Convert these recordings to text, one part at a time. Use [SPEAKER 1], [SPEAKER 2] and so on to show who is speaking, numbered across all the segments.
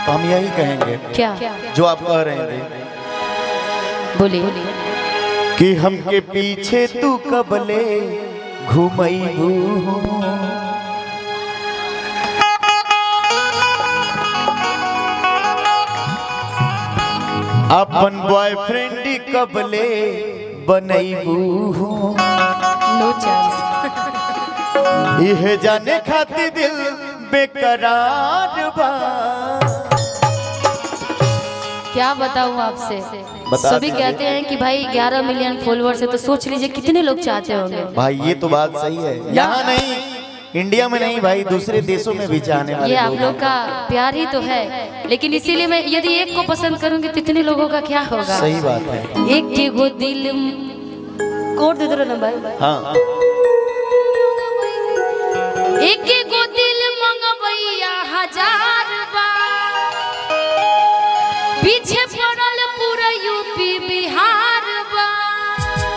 [SPEAKER 1] तो हम यही कहेंगे
[SPEAKER 2] क्या
[SPEAKER 1] जो आप कह रहे थे
[SPEAKER 2] बोलिए।
[SPEAKER 1] कि हमके पीछे तू कबले घुमैबू, अपन बॉयफ्रेंड कबले बनैबू,
[SPEAKER 2] नो चांस।
[SPEAKER 1] यह जाने खातिर दिल बेकरार बा।
[SPEAKER 2] क्या बताऊं आपसे,
[SPEAKER 1] बता
[SPEAKER 2] सभी
[SPEAKER 1] दीजिए।
[SPEAKER 2] कहते हैं कि भाई 11 मिलियन फॉलोअर्स है, तो सोच लीजिए कितने लोग चाहते होंगे।
[SPEAKER 1] भाई ये तो बात सही है, यहाँ नहीं, इंडिया में नहीं भाई, दूसरे देशों में भी चाहने वाले
[SPEAKER 2] ये आप
[SPEAKER 1] लोग
[SPEAKER 2] लोग
[SPEAKER 1] हैं।
[SPEAKER 2] का प्यार ही तो है, लेकिन इसीलिए मैं यदि एक को पसंद करूंगी तो इतने लोगों का क्या होगा।
[SPEAKER 1] सही बात है।
[SPEAKER 2] एक के गो दिल कोड दे दो नंबर।
[SPEAKER 1] हाँ
[SPEAKER 2] एक के गो दिल मंगवैया हजार बार, पीछे पड़ल पूरा यूपी बिहार बा।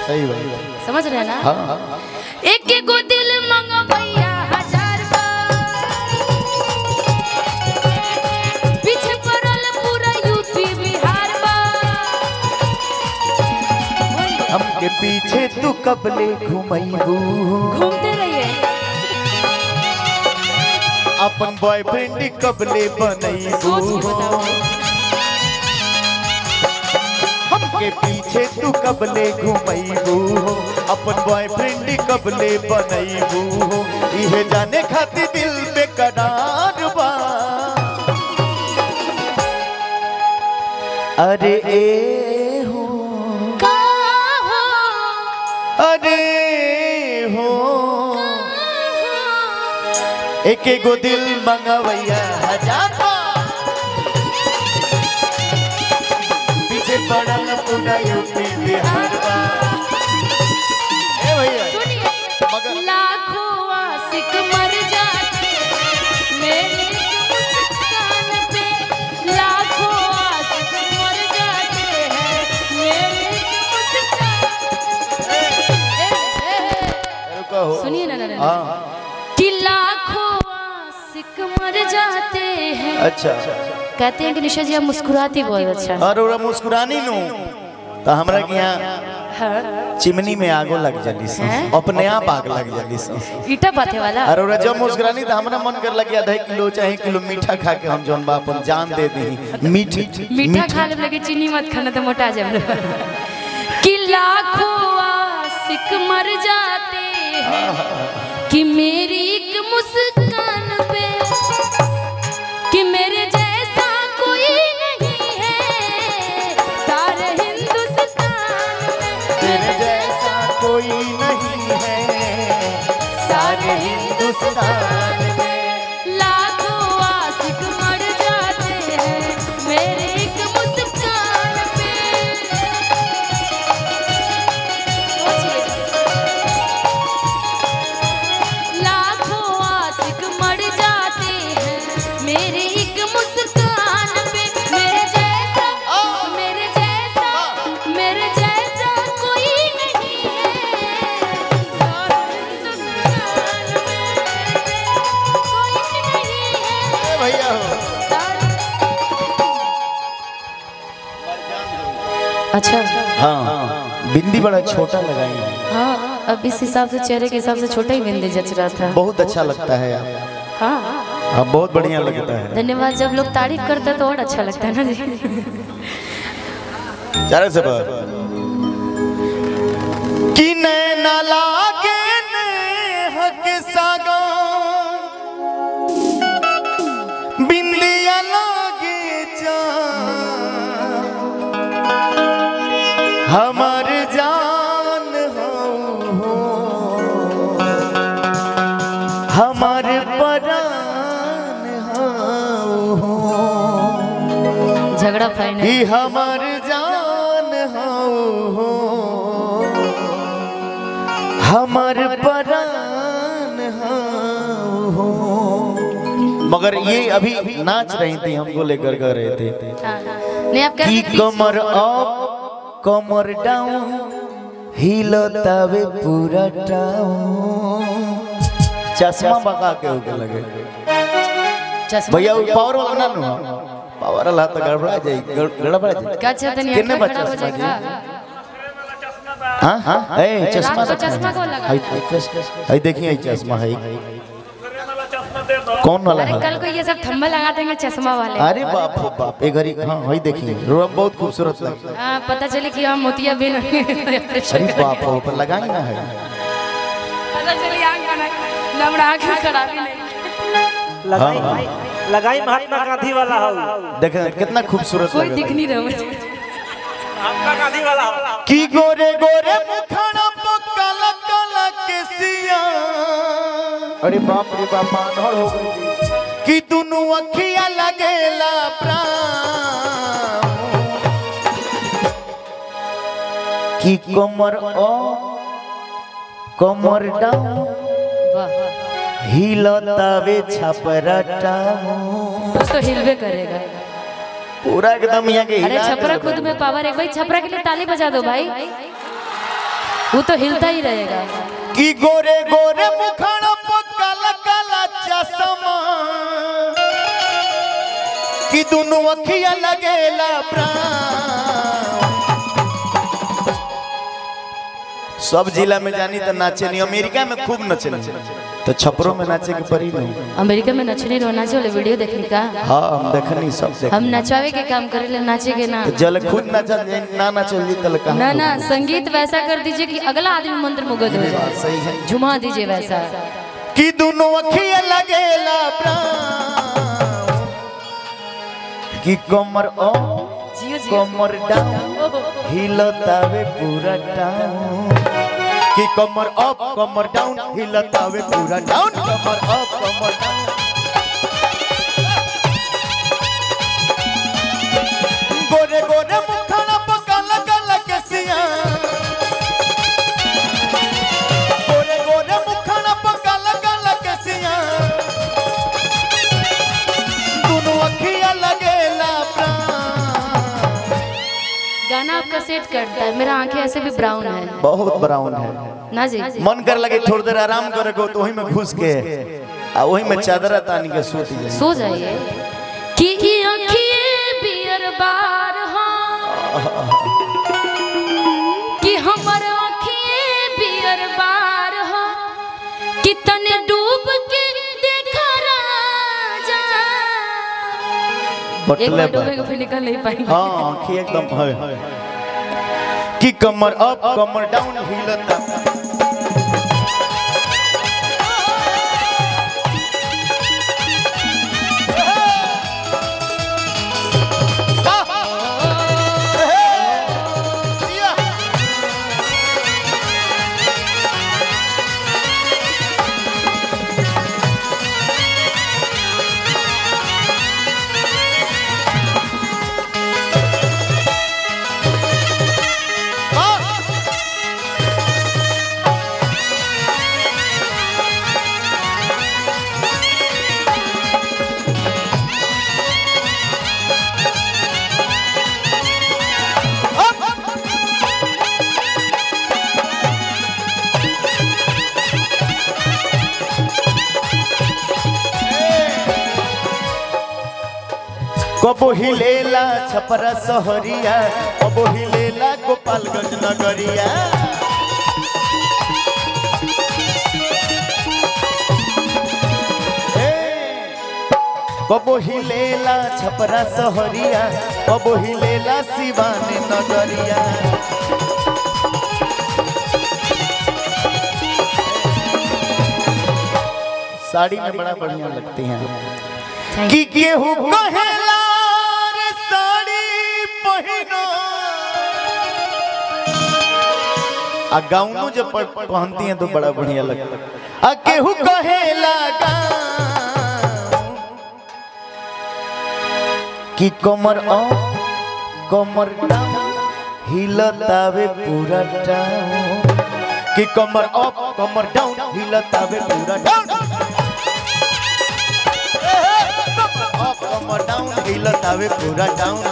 [SPEAKER 1] सही बात।
[SPEAKER 2] समझ रहे हैं ना?
[SPEAKER 1] हाँ
[SPEAKER 2] एक के गो दिल मंगवैया हजार बार, पीछे पड़ल पूरा यूपी बिहार बा।
[SPEAKER 1] हमके पीछे तू कबले घुमैबू,
[SPEAKER 2] घूमते रहिए।
[SPEAKER 1] अपन बॉयफ्रेंड कबले बनैबू,
[SPEAKER 2] सोच के बताओ।
[SPEAKER 1] हमके पीछे तू कबले घुमैबू, अपन बॉयफ्रेंड कबले बनैबू, इहे जाने खातिर दिल बेकरार बा। अरे ए हो, अरे हो, एक गो दिल मंगवैया हजार बार, पीछे पड़ल पूरा यूपी बिहार बा। ए भैया
[SPEAKER 2] सुनिए,
[SPEAKER 1] मगर
[SPEAKER 2] लाखों आशिक मर जाते मेरी मुस्कान पे, लाखों आशिक मर जाते हैं मेरी मुस्कान।
[SPEAKER 1] रुको हो।
[SPEAKER 2] सुनिए ना
[SPEAKER 1] हाँ
[SPEAKER 2] कि लाखों आशिक मर जाते हैं।
[SPEAKER 1] अच्छा,
[SPEAKER 2] कहते हैं कि निशा जी आप मुस्कुराती बहुत अच्छा।
[SPEAKER 1] और ओरा मुस्कुरानी नु तो हमरा के यहाँ
[SPEAKER 2] हाँ।
[SPEAKER 1] चिमनी में आगो लग जाली से,
[SPEAKER 2] हैं?
[SPEAKER 1] अपने आप आग लग जाली से।
[SPEAKER 2] ईटा पाथे वाला।
[SPEAKER 1] और ओरा जब मुस्कुरानी तो हमरा मन कर लग आधा किलो चाहे किलो मीठा खा के हम जौन बा अपन जान दे दी।
[SPEAKER 2] मीठा खा ले लगे, चीनी मत खाना तो मोटा जाए। कि लाखों आशिक मर जाते हैं कि मेरी एक मुस्कान पे, कि मेरे जैसा कोई नहीं है सारे हिंदुस्तान में,
[SPEAKER 1] तेरे जैसा कोई नहीं है सारे हिंदुस्तान में।
[SPEAKER 2] लाखों आशिक मर जाते हैं मेरे एक मुस्कान पे। सोचिए, लाखों आशिक मर जाते हैं मेरे एक मुस्कान पे, मेरे जैसा कोई नहीं है कोई नहीं है।
[SPEAKER 1] भैया हो।
[SPEAKER 2] अच्छा,
[SPEAKER 1] हाँ बिंदी बड़ा छोटा लगाई है।
[SPEAKER 2] हाँ अब इस हिसाब से चेहरे के हिसाब से छोटा ही बिंदी जच रहा था।
[SPEAKER 1] बहुत अच्छा लगता है यार।
[SPEAKER 2] हाँ
[SPEAKER 1] हाँ बहुत बढ़िया लगता है।
[SPEAKER 2] धन्यवाद। जब लोग तारीफ करते हैं तो और अच्छा लगता है ना जी।
[SPEAKER 1] चारे से बात कि नैना लागे नेहक सागा, बिंदिया लागे चाँद, हमर जान हो हमर परान हो,
[SPEAKER 2] झगड़ा फाइनल।
[SPEAKER 1] ही हमर जान हो हमर परान हो। मगर ये अभी नाच रही थी, हमको लेकर कर रहे थे
[SPEAKER 2] नहीं आप
[SPEAKER 1] कि
[SPEAKER 2] क्या
[SPEAKER 1] कमर अप कमर डाउन हिलतावे पूरा टाउन। चश्मा बका के होके लगे
[SPEAKER 2] चश्मा
[SPEAKER 1] भैया, पावर वाला ना नु पावर अल्लाह तो गड़बड़ा जाए गड़बड़ा जाए
[SPEAKER 2] क्या चाहते नहीं
[SPEAKER 1] कितने
[SPEAKER 2] आँखें
[SPEAKER 1] बच्चे
[SPEAKER 2] खराब हो जाएगा
[SPEAKER 1] हाँ हाँ ए चश्मा
[SPEAKER 2] तो चश्मा को लगा
[SPEAKER 1] हाय देखिए चश्मा है कौन वाला
[SPEAKER 2] अरे
[SPEAKER 1] है
[SPEAKER 2] कल को ये सब थंबा लगा देंगे चश्मा वाले
[SPEAKER 1] अरे बाप रे बाप एक घड़ी हाँ वही देखिए रोब बहुत खूबसूरत लग
[SPEAKER 2] हाँ पता चले कि हम मोतिया बिन
[SPEAKER 1] अरे बाप रे ऊपर लगाएंगे ना है
[SPEAKER 2] पता चले आँख बना नमड़ा आँख खराब ही नहीं
[SPEAKER 3] लगाई लगाई महात्मा गांधी वाला हो।
[SPEAKER 1] देखें कितना खूबसूरत
[SPEAKER 2] कोई
[SPEAKER 1] लग
[SPEAKER 2] दिख
[SPEAKER 1] रहा
[SPEAKER 2] नहीं रहा मुझे
[SPEAKER 3] महात्मा गांधी वाला हो।
[SPEAKER 1] की गोरे गोरे मुखड़ा पे काला काला केसिया
[SPEAKER 3] अरे बाप रे बाप मानहर हो गई
[SPEAKER 1] कि दोनों अखिया लगेला प्राण की कमर ओ कमर डाउन
[SPEAKER 2] वाह
[SPEAKER 1] हिलतावे छपराटा
[SPEAKER 2] कुछ तो हिलवे करेगा
[SPEAKER 1] पूरा एकदम यहाँ के
[SPEAKER 2] अरे
[SPEAKER 1] हिला
[SPEAKER 2] छपरा खुद में पावर है भाई छपरा के लिए ताली बजा दो भाई वो तो हिलता ही रहेगा
[SPEAKER 1] कि गोरे गोरे मुखड़ा पे काला काला चश्मा कि दोनों अखिया लगेला प्राण सब जिला में जानी तो नाचे नहीं अमेरिका में खूब नचे तो छपरों में नाचे के परी नहीं
[SPEAKER 2] अमेरिका में नचने रोना चाहिए वीडियो देखने का
[SPEAKER 1] हाँ हम देखनी सब देख
[SPEAKER 2] हम नचावे के काम करे ले नाचे के ना
[SPEAKER 1] तो जल खुद नाचा ना नाचल जी तल कहाँ
[SPEAKER 2] ना ना संगीत वैसा कर दीजिए कि अगला आदमी मंत्र मुग्ध हो जाए
[SPEAKER 1] सही है
[SPEAKER 2] झुमा दीजिए वैसा
[SPEAKER 1] कि दोनों अखिया लगेला प्राण कि कमर ओ
[SPEAKER 2] जियो जियो
[SPEAKER 1] कमर डाउन हिलतावे पूरा डाउन कि कमर अप कमर डाउन हिलतावे पूरा डाउन कमर अप कमर डाउन गोरे गोरे मुखड़ा पे काला काला केसिया गोरे गोरे मुखड़ा पे काला काला केसिया दोनों अखिया लगेला प्राण
[SPEAKER 2] गाना आपका सेट करता है मेरा आंखें ऐसे भी ब्राउन है
[SPEAKER 1] बहुत ब्राउन है
[SPEAKER 2] ना जी
[SPEAKER 1] मन कर लगे थोड़ी देर आराम करे को तो वही में घुस के आ वही में चादर तानी के सोती जाए
[SPEAKER 2] सो जाइए कि ये आंखें बियर बार हो कि हमर आंखें बियर बार हो कि तने डूब के देखा राजा एक
[SPEAKER 1] बटले
[SPEAKER 2] बार डूबेगा फिर निकल नहीं पाएंगे
[SPEAKER 1] हाँ आँखें एकदम है कि कमर अप कमर डाउन हिलता कबो हिलेला छपरा सहरिया कबो हिलेला गोपालगंज नगरिया कबो हिलेला छपरा सहरिया कबो हिलेला सिवान नगरिया साड़ी में बड़ा बढ़िया लगती हैं कि केहू कहेला रे साड़ी पहिनो आ गाउनो जब पहनती हैं तो बड़ा बढ़िया लगता है आ केहू कहेला कि कमर अप कमर डाउन हिलतावे पूरा डाउन कि कमर अप कमर डाउन हिलतावे पूरा डाउन अप कमर डाउन हिलतावे पूरा डाउन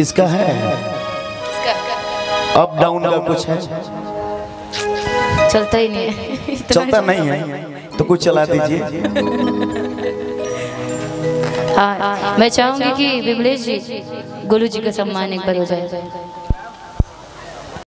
[SPEAKER 1] इसका है अप डाउन का कुछ है?
[SPEAKER 2] चलता ही नहीं है।
[SPEAKER 1] चलता नहीं है तो कुछ चला दीजिए।
[SPEAKER 2] हाँ, मैं चाहूंगी कि विमलेश जी गोलू जी का सम्मान एक बार हो जाए।